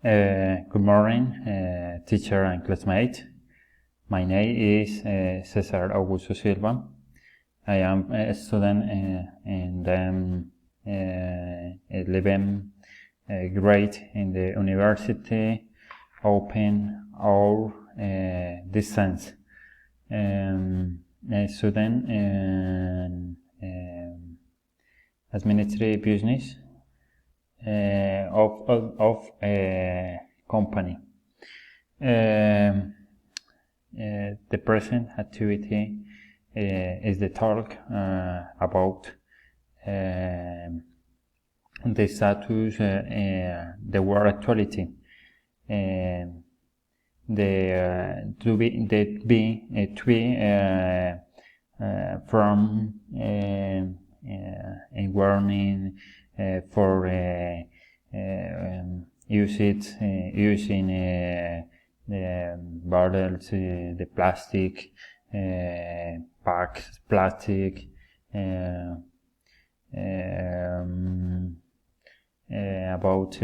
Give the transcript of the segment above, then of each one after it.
Good morning, teacher and classmate. My name is Cesar Augusto Silva. I am a student in the 11th grade in the university, open or distance. A student in administrative business of a company. The present activity is the talk about the status, the world actuality, to be from a warning for using the bottles, the plastic, packs, plastic, about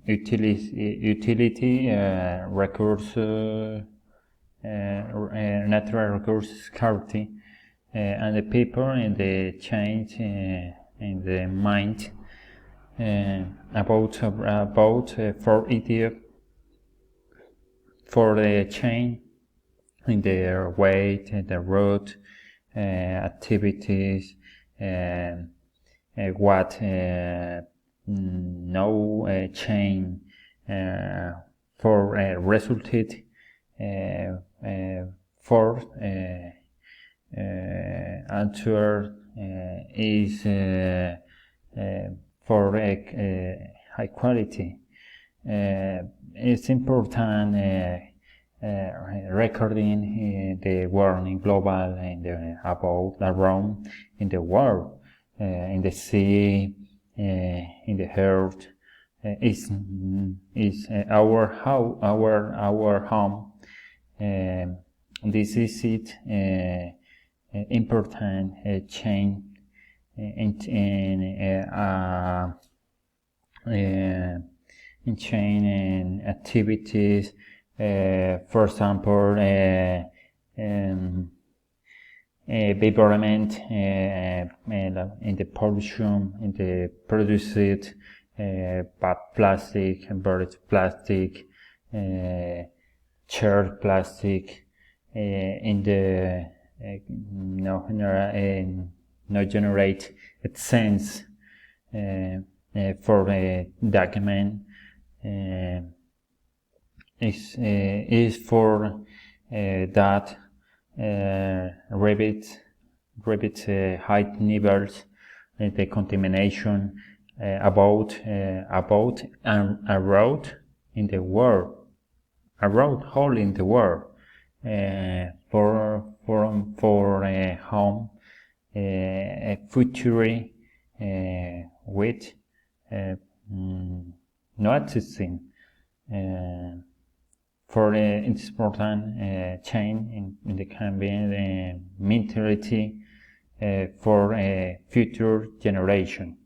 utility resource, natural resource scarcity, and the people in the change in the mind about for idiot for the change in their weight, the route, activities, what no change for resulted for answer is for high quality. It's important recording the warning global and about around in the world, in the sea, in the earth. Is our home. This is it. Important change in chain and activities. For example, environment in the pollution, in the produced bad plastic, buried plastic, shared plastic, in the no generate sense for a document is for that rabbit high levels, the contamination about a road in the world, a road hole in the world, for a home, a future with no existing. For it's important change in the campaign mentality for a future generation.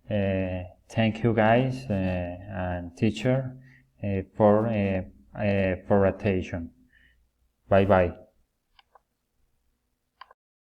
Thank you guys and teacher for attention. Bye bye.